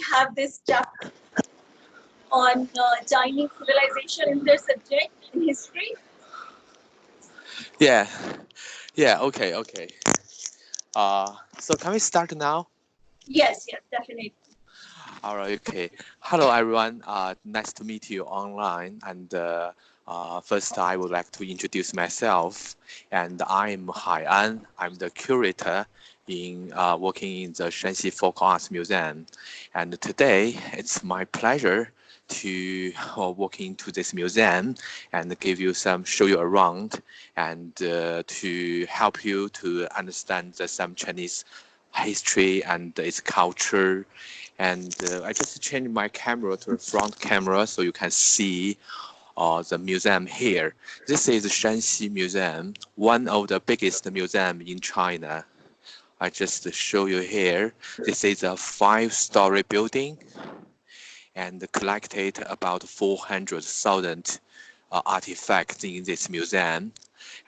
have this chapter on Chinese civilization in their subject in history. Yeah, yeah, okay. So can we start now? Yes, yes, definitely. All right, okay. Hello, everyone. Nice to meet you online. And first, I would like to introduce myself. And I'm Hai An. I'm the curator in working in the Shanxi Folk Arts Museum. And today, it's my pleasure to walk into this museum and give you show you around, and to help you to understand some Chinese history and its culture. And I just changed my camera to the front camera so you can see the museum here. This is Shanxi Museum, one of the biggest museum in China. I just show you here. This is a five-story building and collected about 400,000 artifacts in this museum.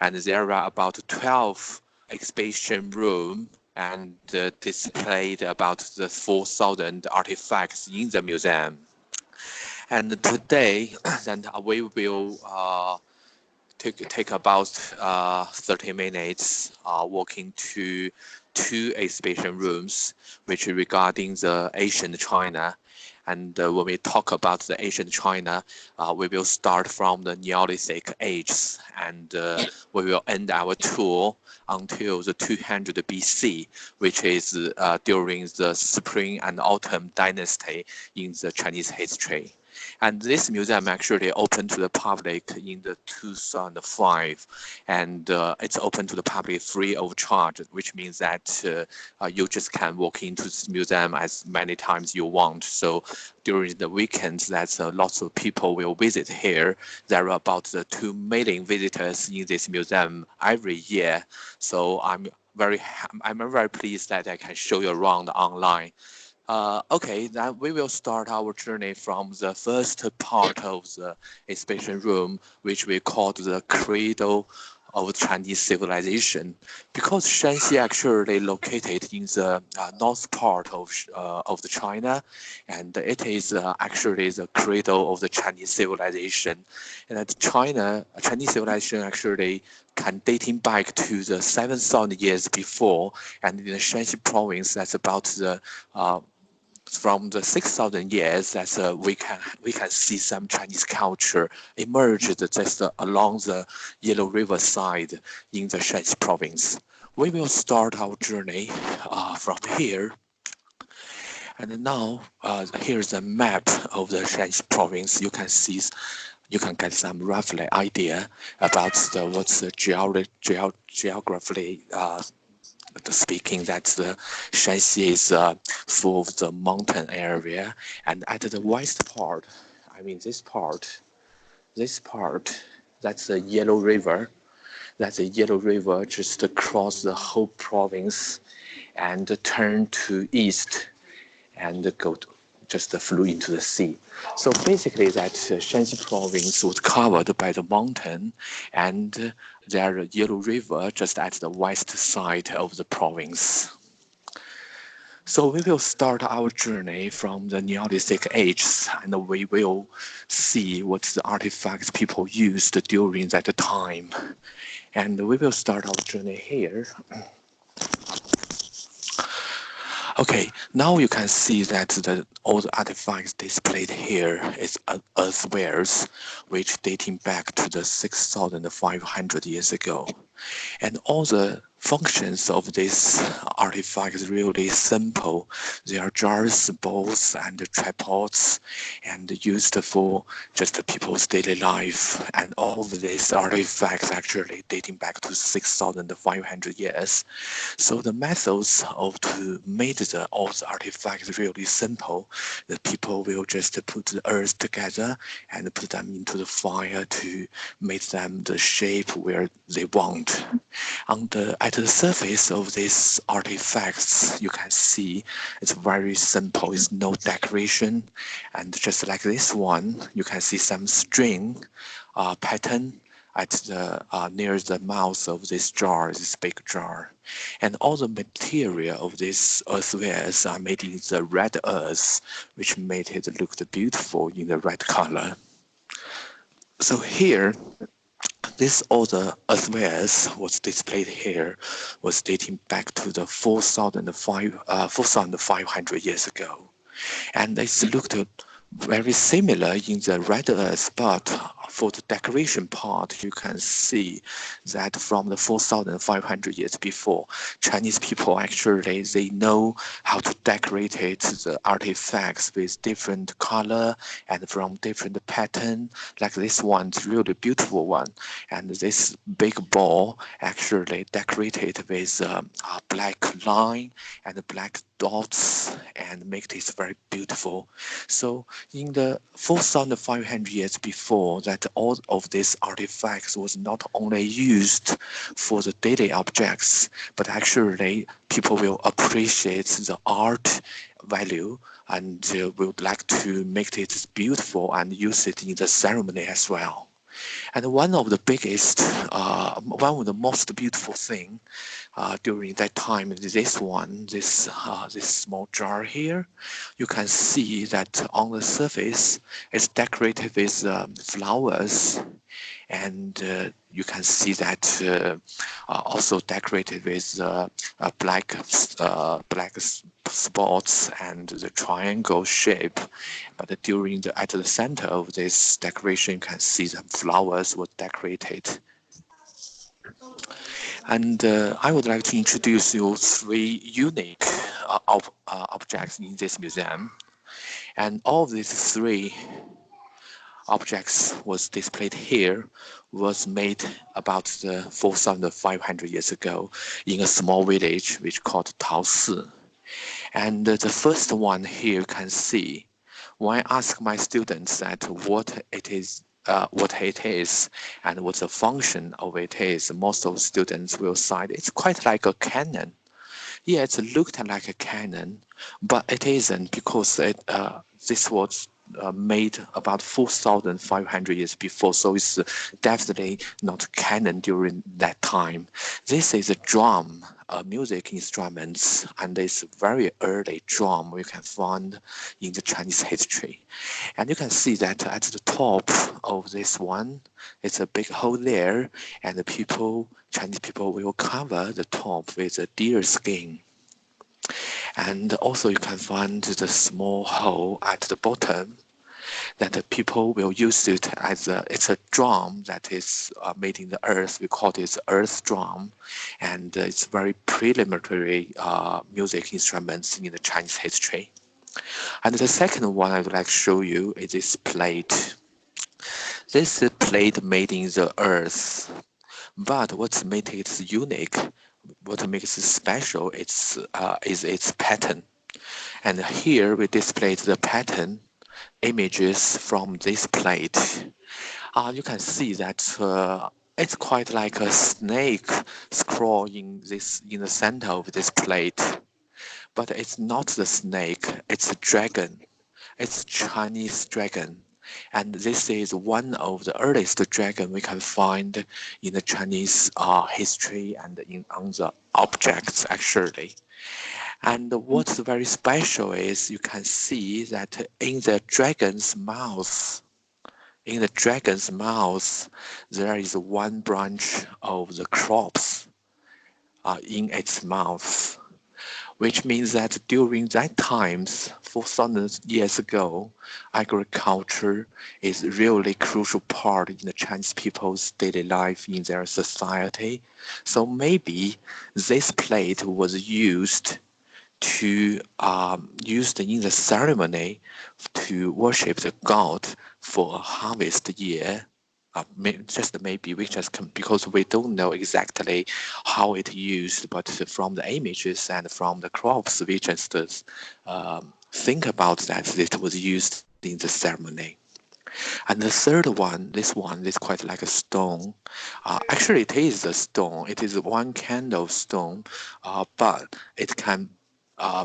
And there are about 12 exhibition rooms and displayed about the 4,000 artifacts in the museum. And today, then we will take about 30 minutes walking to two exhibition rooms, which are regarding the ancient China. And when we talk about the ancient China, we will start from the Neolithic ages, and we will end our tour until the 200 BC, which is during the Spring and Autumn dynasty in the Chinese history. And this museum actually opened to the public in the 2005, and it's open to the public free of charge, which means that you just can walk into this museum as many times you want. So during the weekends, that's lots of people will visit here. There are about 2 million visitors in this museum every year. So I'm very pleased that I can show you around online. Okay, then we will start our journey from the first part of the exhibition room, which we call the cradle of Chinese civilization, because Shanxi actually located in the north part of the China, and it is actually the cradle of the Chinese civilization. And that Chinese civilization actually can dating back to the 7,000 years before, and in the Shanxi province, that's about the from the 6,000 years that we can see some Chinese culture emerged just along the Yellow River side in the Shanxi province. We will start our journey from here. And now here's a map of the Shanxi province. You can get some roughly idea about what's the geography speaking, that the Shanxi is full of the mountain area, and at the west part, I mean this part, that's the Yellow River. That's the Yellow River just across the whole province and turn to east and just flew into the sea. So basically, that Shanxi province was covered by the mountain, and there is Yellow River just at the west side of the province. So we will start our journey from the Neolithic ages, and we will see what the artifacts people used during that time. And we will start our journey here. Okay, now you can see that all the artifacts displayed here is earthwares, which dating back to the 6,500 years ago. And all the functions of this artifact is really simple. They are jars, bowls, and tripods, and used for just people's daily life. And all of these artifacts actually dating back to 6,500 years. So the methods of to make all the artifacts really simple. The people will just put the earth together and put them into the fire to make them the shape where they want. At the surface of these artifacts, you can see it's very simple. It's no decoration, and just like this one, you can see some string pattern at the near the mouth of this jar, this big jar, and all the material of these earthwares are made in the red earth, which made it look beautiful in the red color. So here, this all the earthwares was displayed here was dating back to the 4,500 years ago. And it looked very similar in the red earth, but for the decoration part, you can see that from the 4,500 years before, Chinese people actually they know how to decorate it, the artifacts with different color and from different pattern. Like this one's really beautiful one, and this big ball actually decorated with a black line and black dots and make this very beautiful. So in the 4,500 years before that, all of these artifacts was not only used for the daily objects, but actually people will appreciate the art value and would like to make it beautiful and use it in the ceremony as well. And one of the most beautiful thing during that time is this one, this small jar here. You can see that on the surface it's decorated with flowers, and you can see that also decorated with black spots and the triangle shape. But at the center of this decoration, you can see the flowers were decorated. And I would like to introduce you three unique objects in this museum. And all of these three objects was displayed here was made about the 4,500 years ago in a small village which called Taosi. And the first one here you can see. When I ask my students that what it is and what the function of it is, most of the students will cite it's quite like a cannon. Yeah, it looked like a cannon, but it isn't because this was made about 4,500 years before, so it's definitely not canon during that time. This is a drum, a music instrument, and it's a very early drum we can find in the Chinese history. And you can see that at the top of this one, it's a big hole there, and Chinese people will cover the top with a deer skin. And also you can find the small hole at the bottom that the people will use it as it's a drum that is made in the earth. We call it earth drum, and it's very preliminary music instruments in the Chinese history. And the second one I would like to show you is this plate. This is a plate made in the earth, but what makes it unique, what makes it special, is its pattern. And here we displayed the pattern images from this plate. You can see that it's quite like a snake scroll in the center of this plate, but it's not the snake. It's a dragon. It's Chinese dragon, and this is one of the earliest dragon we can find in the Chinese history and on the objects actually. And what's very special is you can see that in the dragon's mouth, there is one branch of the crops in its mouth, which means that during that times, 4,000 years ago, agriculture is really crucial part in the Chinese people's daily life in their society. So maybe this plate was used in the ceremony to worship the god for a harvest year. Just maybe because we don't know exactly how it used, but from the images and from the crops, we just think about that it was used in the ceremony. And the third one is quite like a stone. Actually, it is a stone. It is one kind of stone, but it can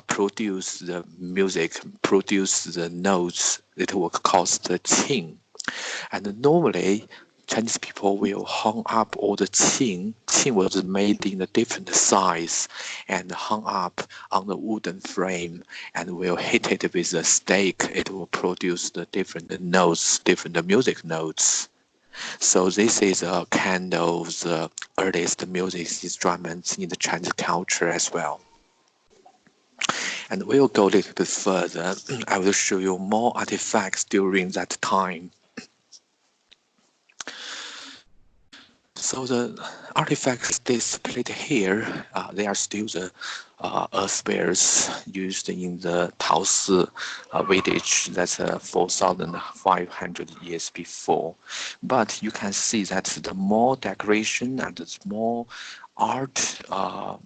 produce the music, produce the notes. It will cause the qing. And normally, Chinese people will hung up all the qing. Qing was made in a different size and hung up on the wooden frame and will hit it with a stake. It will produce the different notes, different music notes. So this is a kind of the earliest music instruments in the Chinese culture as well. And we'll go a little bit further. I will show you more artifacts during that time. So the artifacts displayed here, they are still the earthwares used in the Taosi village. That's 4,500 years before. But you can see that the more decoration and the more art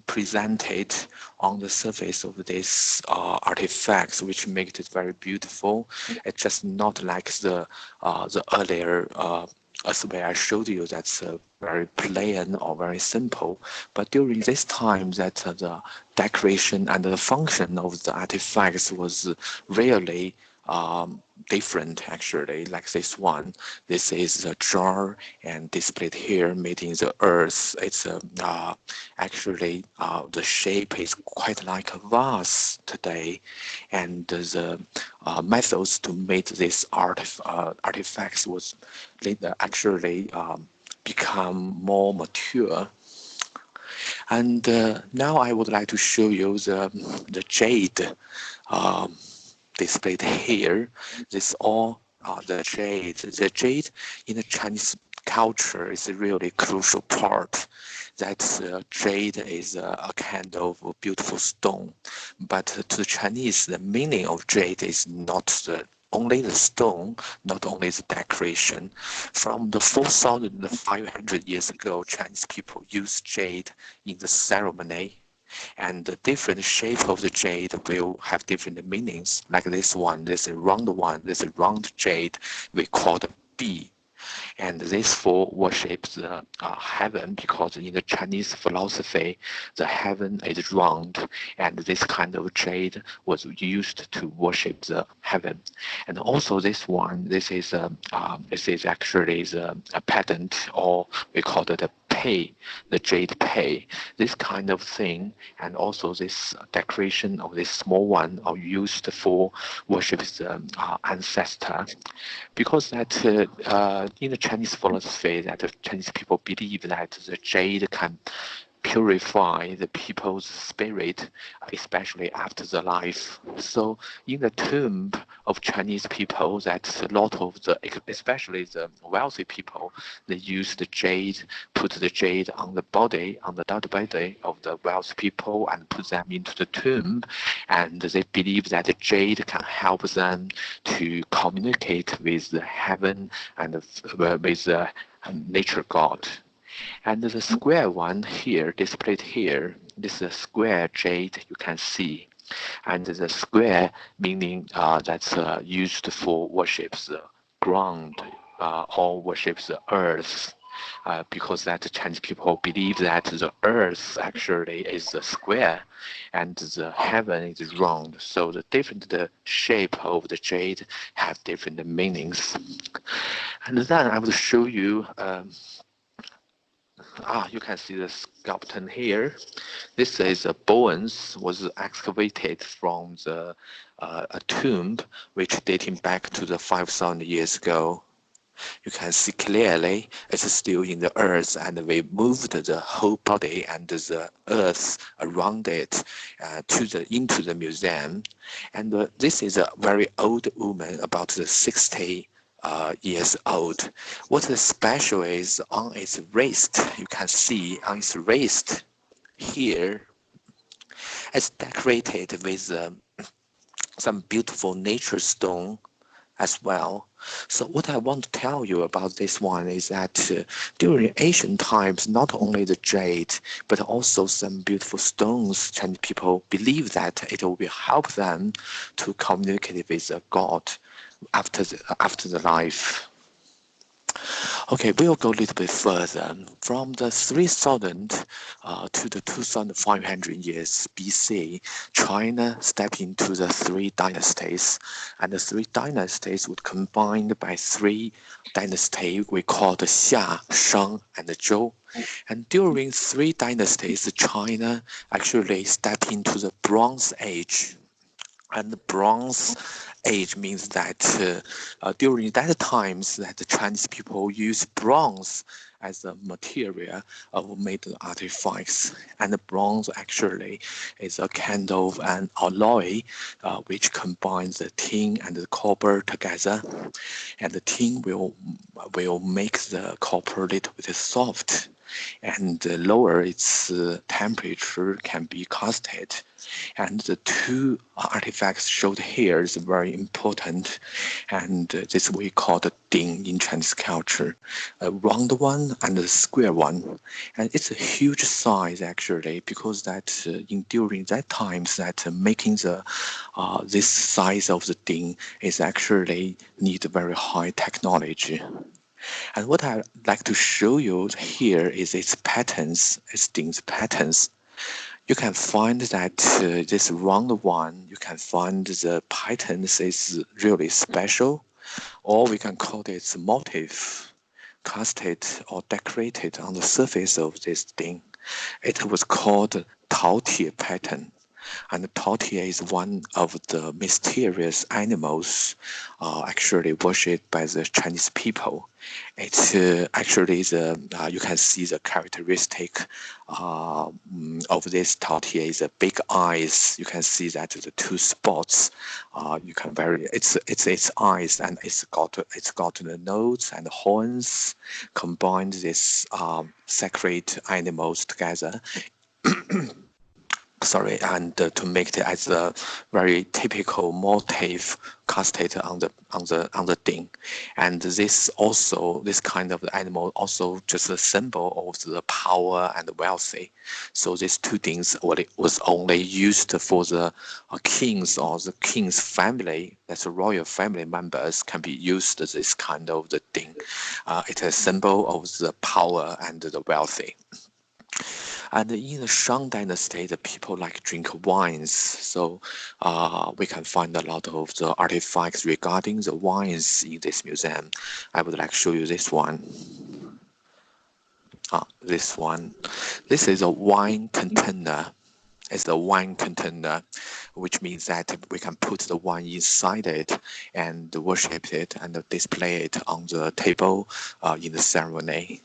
presented on the surface of these artifacts, which make it very beautiful. It's just not like the earlier as where I showed you, that's very plain or very simple. But during this time, that the decoration and the function of the artifacts was really different actually. Like this one, this is a jar and displayed here made in the earth. It's actually the shape is quite like a vase today, and the methods to make this artifacts was later actually become more mature. And now I would like to show you the jade displayed here. This all the jade. The jade in the Chinese culture is a really crucial part. That jade is a kind of beautiful stone, but to the Chinese, the meaning of jade is not only the stone, not only the decoration. From the 4,500 years ago, Chinese people used jade in the ceremony, and the different shape of the jade will have different meanings. Like this one, this is a round jade we call the bee. And this for worships the heaven, because in the Chinese philosophy, the heaven is round, and this kind of jade was used to worship the heaven. And also this one, this is actually a patent, or we call it a pay, the jade pay. This kind of thing, and also this decoration of this small one are used for worship the ancestor, because that in the Chinese philosophy, that the Chinese people believe that the jade can purify the people's spirit, especially after the life. So in the tomb of Chinese people, that's a lot of the, especially the wealthy people, they use the jade, put the jade on the body, on the dead body of the wealthy people, and put them into the tomb. And they believe that the jade can help them to communicate with the heaven and with the nature god. And the square one here, displayed here, this is a square jade you can see. And the square meaning that's used for worships the ground or worships the earth. Because that Chinese people believe that the earth actually is a square and the heaven is round. So the shape of the jade have different meanings. And then I will show you you can see the sculpture here. This is a bones was excavated from a tomb which dating back to the 5,000 years ago. You can see clearly it's still in the earth, and we moved the whole body and the earth around it into the museum. And this is a very old woman, about 60 years old. What is special is on its wrist, you can see on its wrist here, it's decorated with some beautiful nature stone as well. So what I want to tell you about this one is that during ancient times, not only the jade, but also some beautiful stones, Chinese people believe that it will help them to communicate with God after the life. Okay, we'll go a little bit further. From the 3000 to the 2500 years BC, China stepped into the three dynasties, and the three dynasties would combined by three dynasties we call the Xia, Shang, and the Zhou. And during three dynasties, China actually stepped into the Bronze Age. And the Bronze Age means that during that times that the Chinese people use bronze as a material of made artifacts. And the bronze actually is a kind of an alloy which combines the tin and the copper together. And the tin will make the copper a little bit soft and lower its temperature can be casted. And the two artifacts showed here is very important, and this we call the ding in Chinese culture, a round one and a square one, and it's a huge size actually because that in during that times that making the this size of the ding is actually need very high technology. And what I like to show you here is its patterns, its ding's patterns. You can find that this round one, you can find the patterns is really special, or we can call it motif, casted or decorated on the surface of this thing. It was called Taotie pattern. And Taotie is one of the mysterious animals actually worshipped by the Chinese people. It's actually you can see the characteristic of this Taotie is the big eyes. You can see that the two spots. You can vary. It's its eyes and it's got the nose and the horns combined this sacred animals together. Sorry, and to make it as a very typical motif casted on the thing, and this kind of animal also just a symbol of the power and the wealthy. So these two things what it was only used for the kings or the king's family, that's the royal family members can be used this kind of the thing. It's a symbol of the power and the wealthy. And in the Shang Dynasty, the people like drink wines, so we can find a lot of the artifacts regarding the wines in this museum. I would like to show you this one. This one. This is a wine container. It's a wine container, which means that we can put the wine inside it and worship it and display it on the table in the ceremony.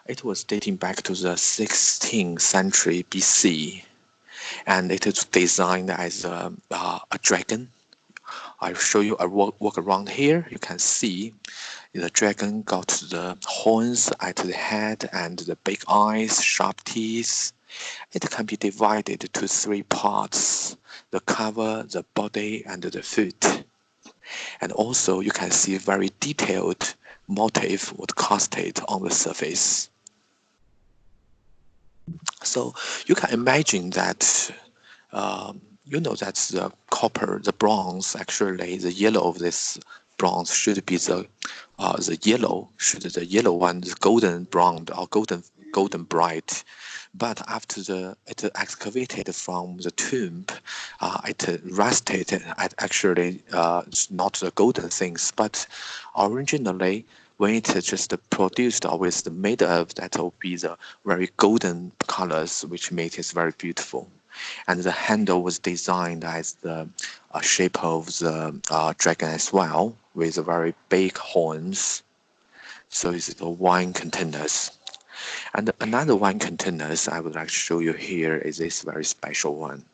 It was dating back to the 16th century BC, and it is designed as a dragon. I'll show you a walk around here. You can see the dragon got the horns at the head and the big eyes, sharp teeth. It can be divided to three parts: the cover, the body, and the foot. And also you can see very detailed motif was casted on the surface. So you can imagine that that the copper, the bronze, actually the yellow of this bronze should be the yellow one, the golden brown or golden bright. But after it excavated from the tomb, it rusted. It actually it's not the golden things, but originally when it is just produced or is made of, that will be the very golden colors, which make it very beautiful. And the handle was designed as the shape of the dragon as well, with very big horns. So it's the wine containers. And another wine containers I would like to show you here is this very special one.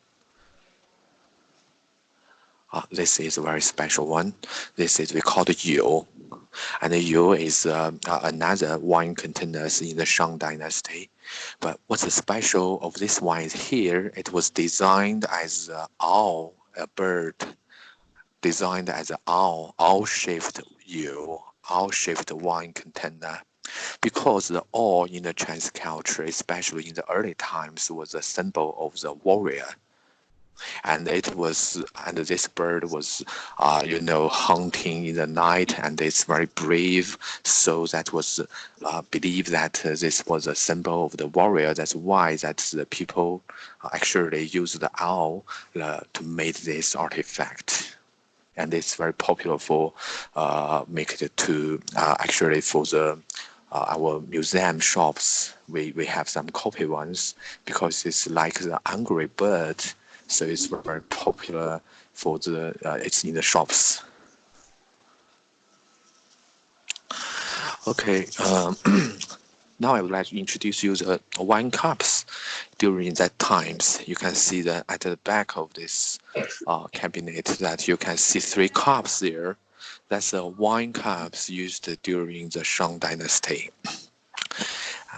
This is a very special one. This is we call it Yu. And the Yu is another wine containers in the Shang Dynasty. But what's special of this wine is here, it was designed as an owl, a bird, designed as an owl-shaped Yu, owl-shaped wine container. Because the owl in the Chinese culture, especially in the early times, was a symbol of the warrior. and this bird was, hunting in the night, and it's very brave. So that was believed that this was a symbol of the warrior. That's why that the people actually use the owl to make this artifact. And it's very popular for make it to actually for the our museum shops. We have some copy ones because it's like the angry bird, so it's very popular for the it's in the shops. Okay, now I would like to introduce you the wine cups during that times. You can see that at the back of this cabinet that you can see three cups there. That's the wine cups used during the Shang Dynasty.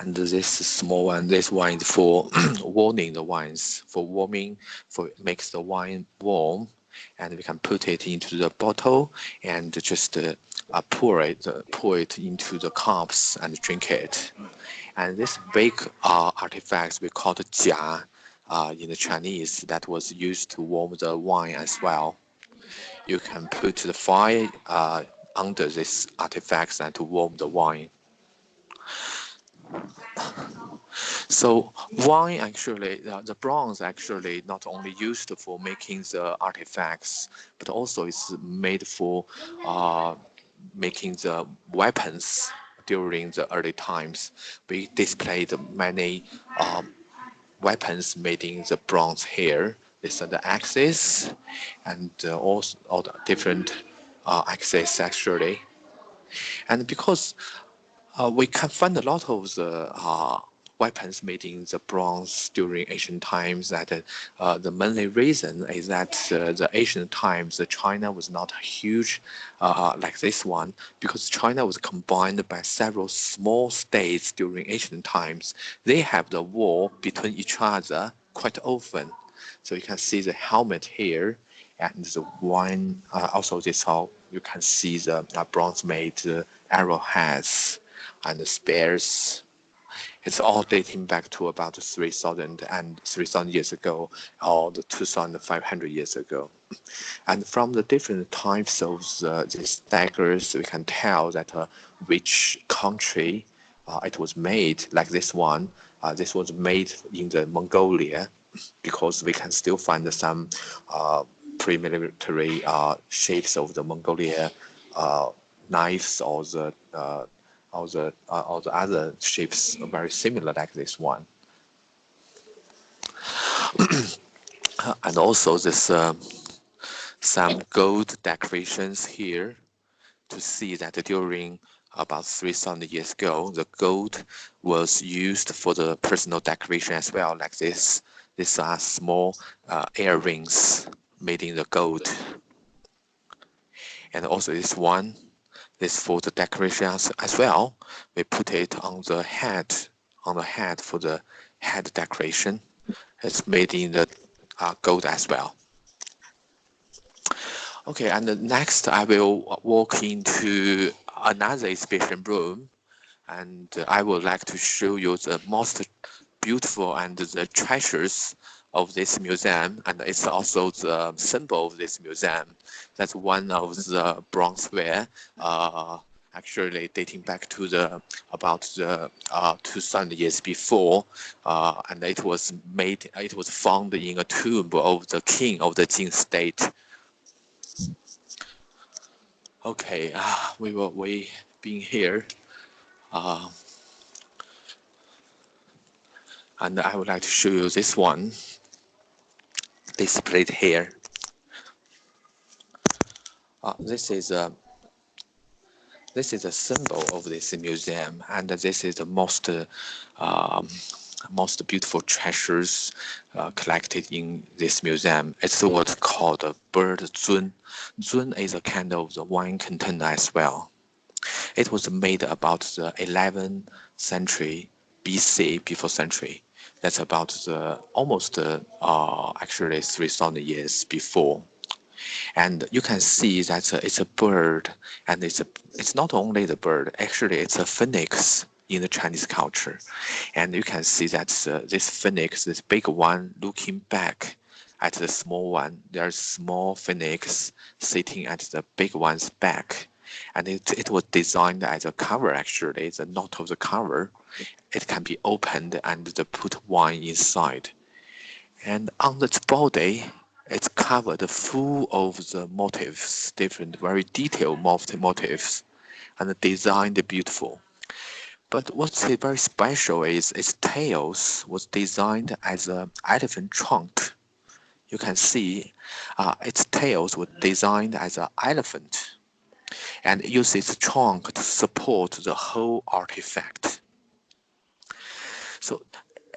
And this small one, this wine is for warming the wines, for warming, for makes the wine warm, and we can put it into the bottle and just pour it into the cups and drink it. And this big artifacts we call it jia in the Chinese that was used to warm the wine as well. You can put the fire under this artifacts and to warm the wine. So wine actually, the bronze actually not only used for making the artifacts, but also it's made for uh, making the weapons during the early times. We displayed many weapons made in the bronze here. These are the axes and also all the different axes actually. And because we can find a lot of the weapons made in the bronze during ancient times. That the mainly reason is that the ancient times, China was not huge like this one, because China was combined by several small states during ancient times. They have the war between each other quite often. So you can see the helmet here, and the one also this all you can see the bronze made arrowheads and the spears. It's all dating back to about 3,000 years ago, or the 2,500 years ago. And from the different types of these daggers, we can tell that which country it was made. Like this one, this was made in the Mongolia, because we can still find some pre-military shapes of the Mongolia knives, or the other shapes are very similar like this one. And also this some gold decorations here to see that during about 3,000 years ago, the gold was used for the personal decoration as well, like this. These are small earrings made in the gold. And also this one, this for the decoration as well. We put it on the head for the head decoration. It's made in the gold as well. Okay, and next I will walk into another exhibition room, and I would like to show you the most beautiful and the treasures of this museum, and it's also the symbol of this museum. That's one of the bronzeware, actually dating back to the about the 2,000 years before, and it was found in a tomb of the king of the Jin state. Okay, we being here, uh, and I would like to show you this one displayed here. This is a symbol of this museum, and this is the um, most beautiful treasures collected in this museum. It's what's called a bird zun. Zun is a kind of the wine container as well. It was made about the 11th century BC, before century. That's about the almost actually 3,000 years before. And you can see that it's a bird, and it's not only the bird. Actually, it's a phoenix in the Chinese culture, and you can see that this phoenix, this big one, looking back, At the small one, there's small phoenix sitting at the big one's back. And it was designed as a cover actually, the knot of the cover. It can be opened and put wine inside. And on its body, it's covered full of the motifs, different, very detailed motifs, and designed beautiful. But what's very special is its tails was designed as an elephant trunk. You can see its tails were designed as an elephant and used its trunk to support the whole artifact. So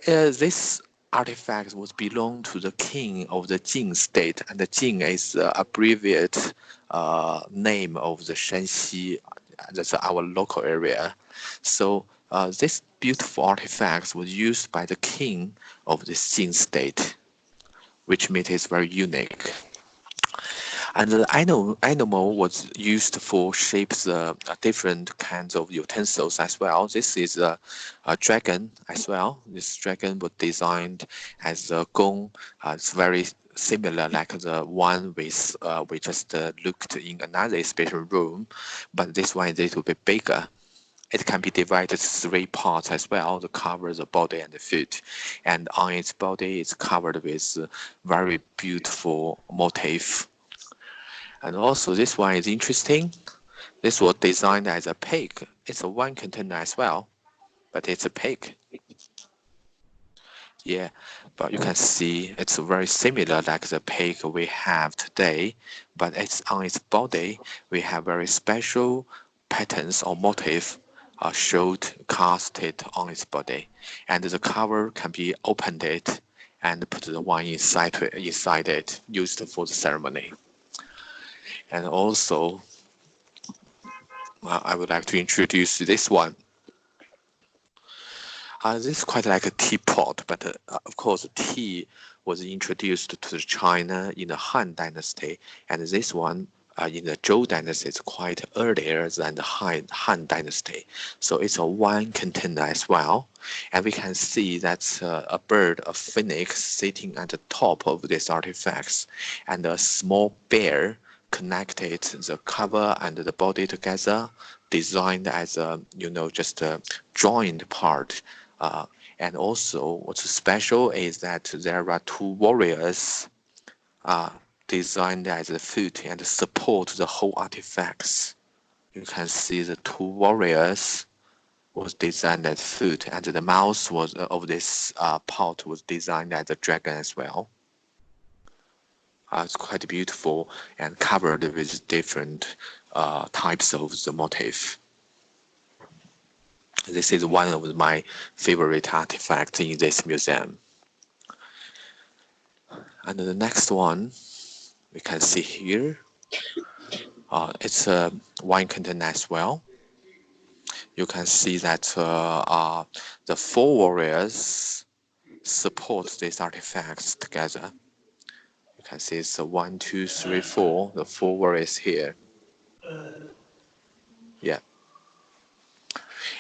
this artifact was belong to the king of the Jin state, and the Jin is the abbreviate name of the Shanxi, that's our local area. So this beautiful artifact was used by the king of the Jin state, which made it very unique. And the animal was used for shapes different kinds of utensils as well. This is a dragon as well. This dragon was designed as a gong. It's very similar like the one we just looked in another special room, but this one is a little bit bigger. It can be divided three parts as well, the cover, the body, and the feet. And on its body, it's covered with very beautiful motif. And also this one is interesting. This was designed as a pig. It's a wine container as well, but it's a pig. Yeah, but you can see it's very similar like the pig we have today, but it's on its body we have very special patterns or motif showed casted on its body, and the cover can be opened it and put the wine inside it, used for the ceremony. And also I would like to introduce this one. This is quite like a teapot, but of course, tea was introduced to China in the Han Dynasty, and this one in the Zhou Dynasty is quite earlier than the Han Dynasty. So it's a wine container as well, and we can see that's a bird, a phoenix, sitting at the top of these artifacts, and a small bear connected the cover and the body together, designed as a just a joined part. And also, what's special is that there are two warriors designed as a foot and support the whole artifacts. You can see the two warriors was designed as foot, and the mouth was of this pot was designed as a dragon as well. It's quite beautiful and covered with different types of the motif. This is one of my favorite artifacts in this museum. And the next one we can see here, it's a wine container as well. You can see that the four warriors support these artifacts together. You can see it's a 1, 2, 3, 4. The four warriors here. Yeah.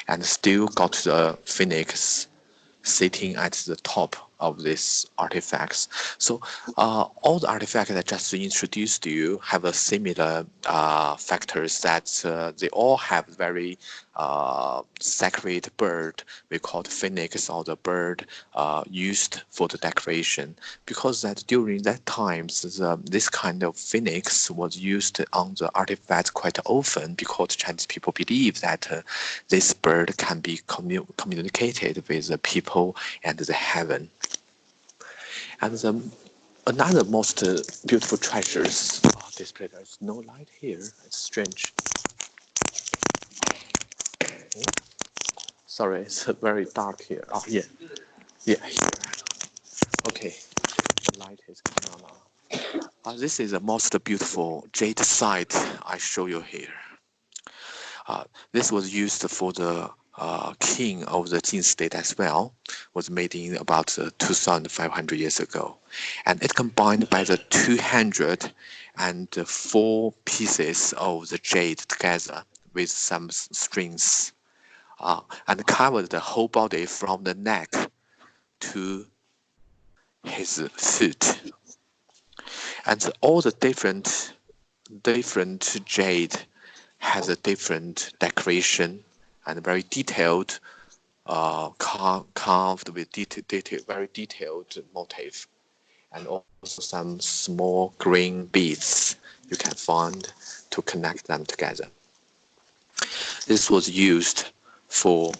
And still got the phoenix sitting at the top of these artifacts. So all the artifacts I just introduced to you have a similar factors that they all have very sacred bird we call the phoenix or the bird used for the decoration, because that during that times this kind of phoenix was used on the artifacts quite often, because Chinese people believe that this bird can be communicated with the people and the heaven. And another most beautiful treasures display. There's no light here. It's strange. Sorry, it's very dark here. Oh, yeah. Yeah, here. Okay. The light is coming on now. This is the most beautiful jade site I show you here. This was used for the king of the Jin state as well, was made in about 2,500 years ago. And it combined by the 204 pieces of the jade together with some strings, and covered the whole body from the neck to his foot. And all the different jade has a different decoration and very detailed, carved with very detailed motif, and also some small green beads you can find to connect them together. This was used for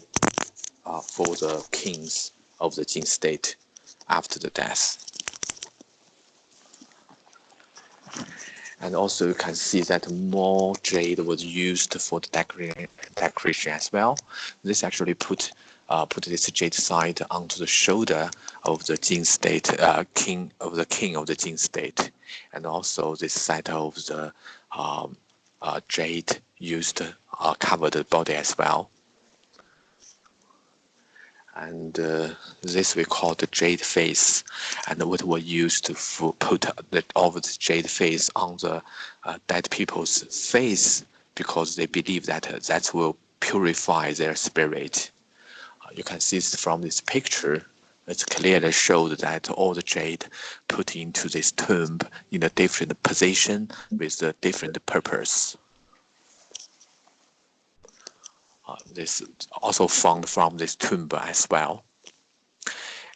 the kings of the Jin state after the death. And also you can see that more jade was used for the decoration as well. This actually put this jade side onto the shoulder of the Jin state, king of the Jin state, and also this side of the jade used cover the body as well. And this we call the jade face, and what were used to put over the jade face on the dead people's face, because they believe that that will purify their spirit. You can see from this picture, it's clearly showed that all the jade put into this tomb in a different position with a different purpose. This also found from this tomb as well.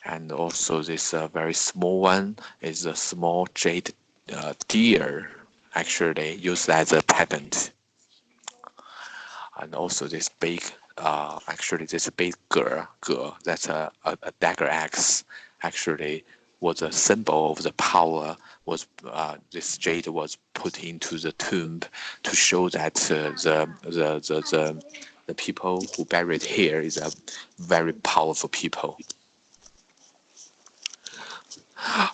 And also this very small one is a small jade deer, actually used as a pendant. And also this big, actually this big that's a dagger axe, actually was a symbol of the power. Was this jade was put into the tomb to show that the people who buried here is a very powerful people.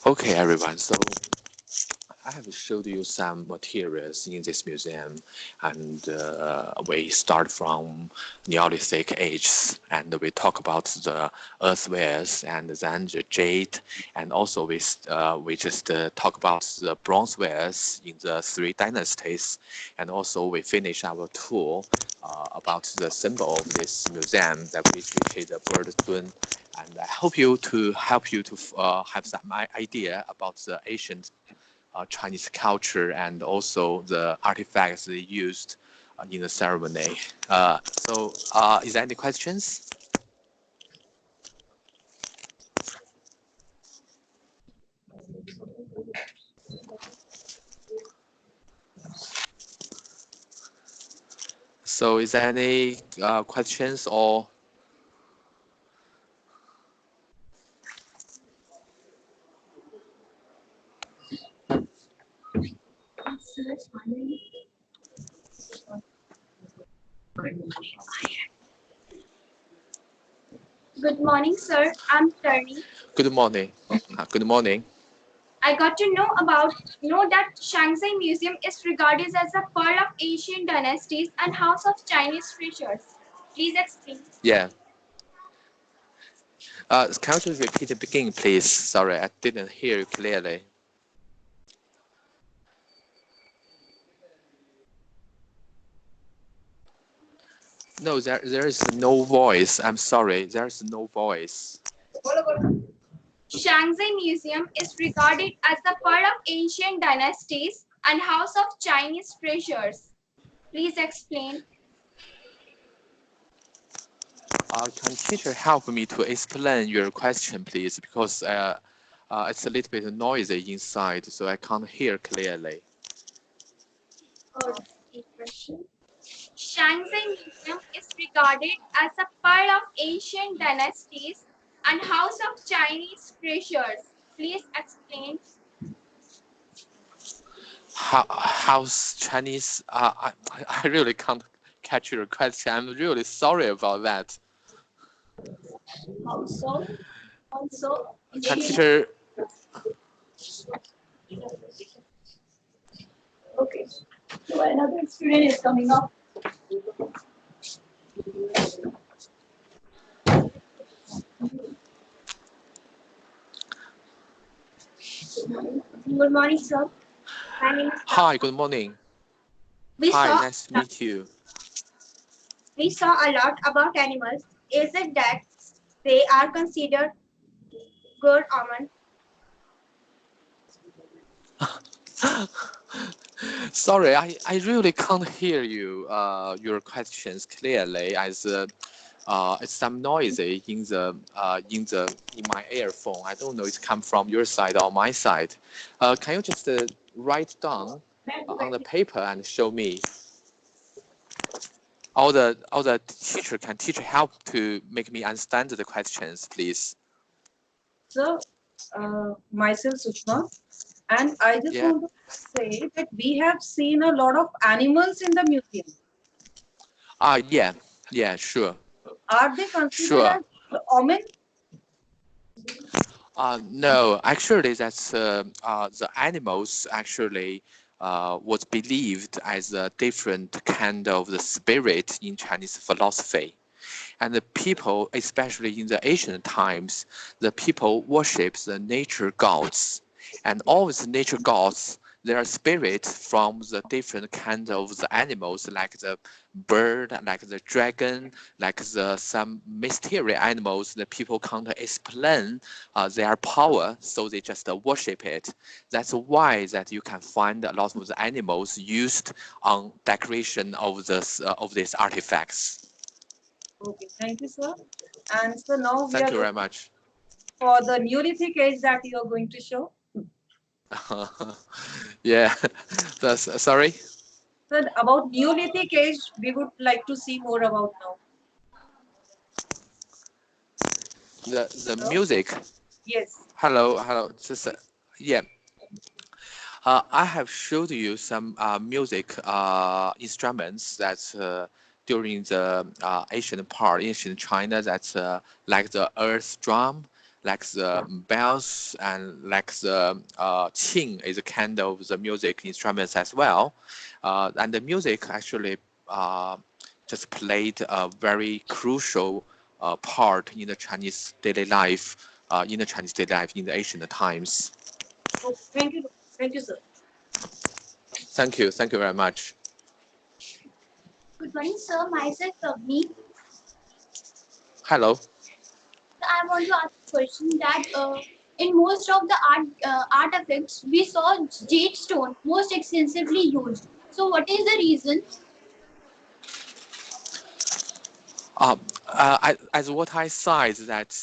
Okay, everyone. So I have showed you some materials in this museum, and we start from Neolithic ages, and we talk about the earthwares, and then the jade, and also we just talk about the bronzewares in the three dynasties, and also we finish our tour about the symbol of this museum, that which is a bird tune. And I hope you to help you to have some idea about the ancient Chinese culture and also the artifacts they used in the ceremony. Is there any questions? So, is there any questions or? Good morning, sir. I'm Tarni. Good morning. Good morning. I got to know that Shang Xi Museum is regarded as a pearl of Asian dynasties and house of Chinese treasures. Please explain. Yeah. Can you just repeat the beginning, please? Sorry, I didn't hear you clearly. No, there is no voice. I'm sorry, there's no voice. Shang Xi Museum is regarded as the pearl of ancient dynasties and house of Chinese treasures. Please explain. Can teacher help me to explain your question, please? Because it's a little bit noisy inside, so I can't hear clearly. Shang Xi Museum is regarded as a pearl of ancient dynasties and house of Chinese treasures. Please explain. How's Chinese? I really can't catch your question. I'm really sorry about that. Also, Can teacher? okay. So another student is coming up. Good morning, sir. My name is Hi, good morning. we Hi, saw nice to meet you. we saw a lot about animals. Is it that they are considered good omen? Sorry, I really can't hear you. Your questions clearly as it's some noisy in my earphone. I don't know it come from your side or my side. Can you just write down on the paper and show me? All the teacher can teach help to make me understand the questions, please. So, myself Sushma, and I just Yeah. want to say that we have seen a lot of animals in the museum. Yeah. Yeah. Sure. Are they considered Sure. as omen? No, actually, that's the animals actually was believed as a different kind of the spirit in Chinese philosophy. And the people, especially in the ancient times, the people worship the nature gods. And all the nature gods, they are spirits from the different kinds of the animals, like the bird, like the dragon, like the some mysterious animals that people can't explain their power, so they just worship it. That's why that you can find a lot of the animals used on decoration of these artifacts. Okay, thank you, sir. And so now we Thank are you very looking much. for the Neolithic age that you are going to show. Yeah, that's sorry. So about Neolithic age, we would like to see more about now. The So, music. yes. Hello. Just yeah. I have showed you some music instruments that during the ancient China, that's like the earth drum, like the bells, and like the qing is a kind of the music instruments as well. And the music actually uh, just played a very crucial part in the Chinese daily life, in the ancient times. Okay, thank you. Thank you, sir. Thank you very much. Good morning, sir. Myself, Praveen. Hello. So I want to ask a question that in most of the artifacts, we saw jade stone most extensively used. So what is the reason? As what I said that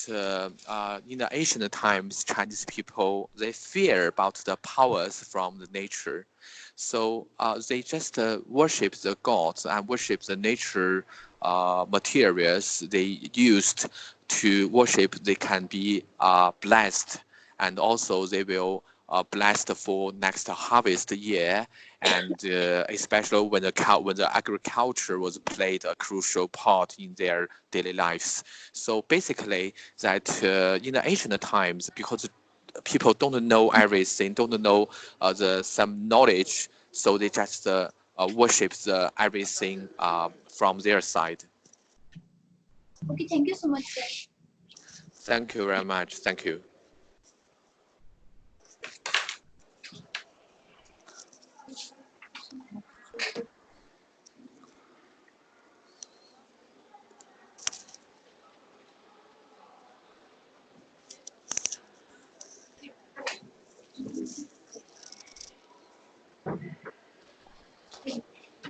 in the ancient times, Chinese people they fear about the powers from the nature, so they just worship the gods and worship the nature materials they used to worship. They can be blessed, and also they will blessed for next harvest year, and especially when the agriculture was played a crucial part in their daily lives. So basically, that in the ancient times, because people don't know everything, don't know the some knowledge, so they just worship the everything from their side. Okay, thank you so much, sir. Thank you very much. Thank you.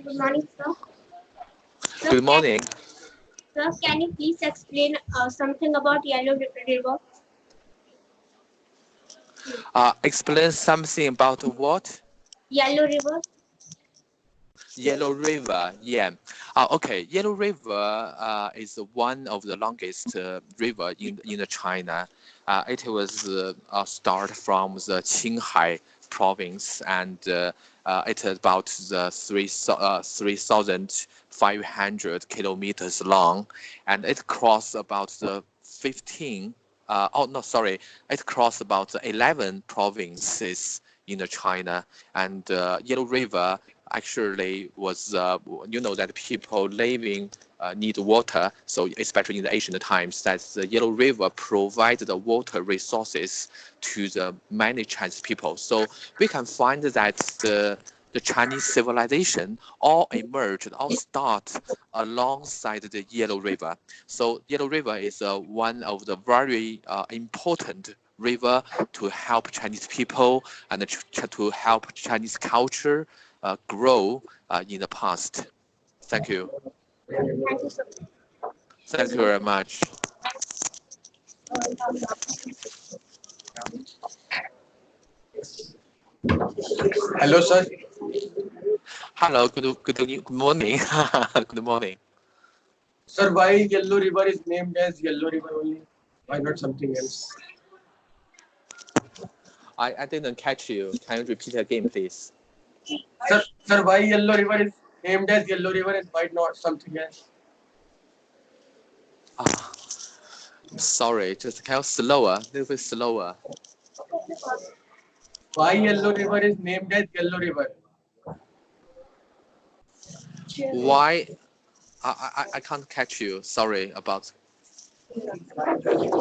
Good morning, sir. Sir, Good morning. can you please explain something about Yellow River? Explain something about what? Yellow River? Yellow River, yeah. Okay, Yellow River is one of the longest river in the China. It was start from the Qinghai province, and it is about the 3,500 kilometers long, and it crossed about the 15. Oh no, sorry, it crossed about the 11 provinces in the China, and Yellow River actually was that people living need water, so especially in the ancient times that the Yellow River provided the water resources to the many Chinese people. So we can find that the Chinese civilization all emerged, all start alongside the Yellow River. So Yellow River is one of the very important river to help Chinese people and to help Chinese culture grow in the past. Thank you. Thank you so Thank you very much. Hello, sir. Hello, good morning. Good morning. Sir, why Yellow River is named as Yellow River only? Why not something else? I didn't catch you. Can you repeat again, please? Sir, why Yellow River is named as Yellow River and why not something else? Ah, sorry, just kind of slower, a little bit slower. Why Yellow River is named as Yellow River? Why? I can't catch you. Sorry about.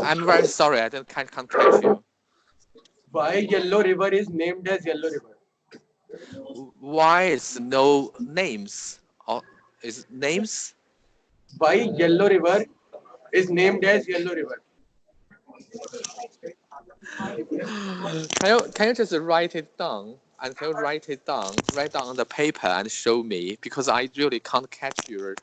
I'm very sorry. I can't catch you. Why Yellow River is named as Yellow River? Why is no names? Or is it names? Why Yellow River is named as Yellow River? Can you just write it down? And can you write it down, write down on the paper and show me? Because I really can't catch your